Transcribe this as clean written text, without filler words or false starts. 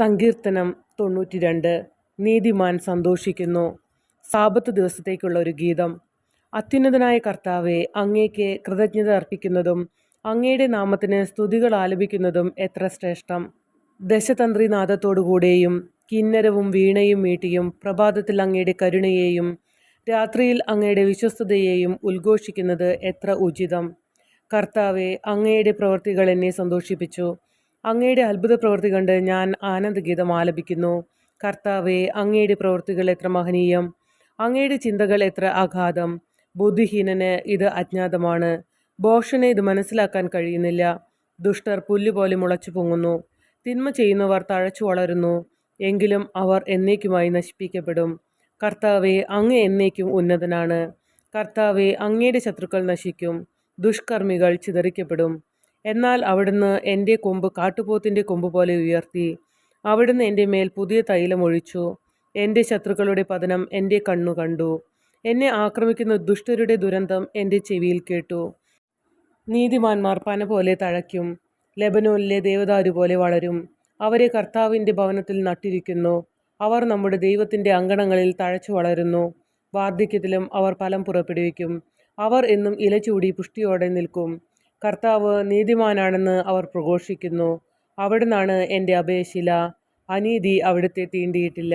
സങ്കീർത്തനം 92. നീതിമാൻ സന്തോഷിക്കുന്നു. സാബത്ത് ദിവസത്തേക്കുള്ള ഒരു ഗീതം. അത്യുന്നതനായ കർത്താവെ, അങ്ങേക്ക് കൃതജ്ഞത അർപ്പിക്കുന്നതും അങ്ങയുടെ നാമത്തിന് സ്തുതികൾ ആലപിക്കുന്നതും എത്ര ശ്രേഷ്ഠം. ദശതന്ത്രിനാദത്തോടുകൂടെയും കിന്നരവും വീണയും മീട്ടിയും പ്രഭാതത്തിൽ അങ്ങയുടെ കരുണയെയും രാത്രിയിൽ അങ്ങയുടെ വിശ്വസ്തതയെയും ഉദ്ഘോഷിക്കുന്നത് എത്ര ഉചിതം. കർത്താവെ, അങ്ങയുടെ പ്രവൃത്തികൾ എന്നെ സന്തോഷിപ്പിച്ചു. അങ്ങയുടെ അത്ഭുത പ്രവൃത്തി കണ്ട് ഞാൻ ആനന്ദഗീതം ആലപിക്കുന്നു. കർത്താവെ, അങ്ങയുടെ പ്രവൃത്തികൾ എത്ര മഹനീയം. അങ്ങയുടെ ചിന്തകൾ എത്ര അഗാധം. ബുദ്ധിഹീനന് ഇത് അജ്ഞാതമാണ്. ഭോഷന് ഇത് മനസ്സിലാക്കാൻ കഴിയുന്നില്ല. ദുഷ്ടർ പുല്ലുപോലെ മുളച്ചു പൊങ്ങുന്നു. തിന്മ ചെയ്യുന്നവർ തഴച്ചു വളരുന്നു. എങ്കിലും അവർ എന്നേക്കുമായി നശിപ്പിക്കപ്പെടും. കർത്താവെ, അങ്ങ് എന്നേക്കും ഉന്നതനാണ്. കർത്താവെ, അങ്ങയുടെ ശത്രുക്കൾ നശിക്കും. ദുഷ്കർമ്മികൾ ചിതറിക്കപ്പെടും. എന്നാൽ അവിടുന്ന് എൻ്റെ കൊമ്പ് കാട്ടുപോത്തിൻ്റെ കൊമ്പ് പോലെ ഉയർത്തി. അവിടുന്ന് എൻ്റെ മേൽ പുതിയ തൈലം ഒഴിച്ചു. എൻ്റെ ശത്രുക്കളുടെ പതനം എൻ്റെ കണ്ണു കണ്ടു. എന്നെ ആക്രമിക്കുന്ന ദുഷ്ടരുടെ ദുരന്തം എൻ്റെ ചെവിയിൽ കേട്ടു. നീതിമാന്മാർ പന പോലെ തഴയ്ക്കും. ലെബനോനിലെ ദേവദാരു പോലെ വളരും. അവരെ കർത്താവിൻ്റെ ഭവനത്തിൽ നട്ടിരിക്കുന്നു. അവർ നമ്മുടെ ദൈവത്തിൻ്റെ അങ്കണങ്ങളിൽ തഴച്ചു വളരുന്നു. വാർദ്ധക്യത്തിലും അവർ ഫലം പുറപ്പെടുവിക്കും. അവർ എന്നും ഇലചൂടി പുഷ്ടിയോടെ നിൽക്കും. കർത്താവ് നീതിമാനാണെന്ന് അവർ പ്രഘോഷിക്കുന്നു. അവിടുന്നാണ് എൻ്റെ അഭയശില. അനീതി അവിടുത്തെ തീണ്ടിയിട്ടില്ല.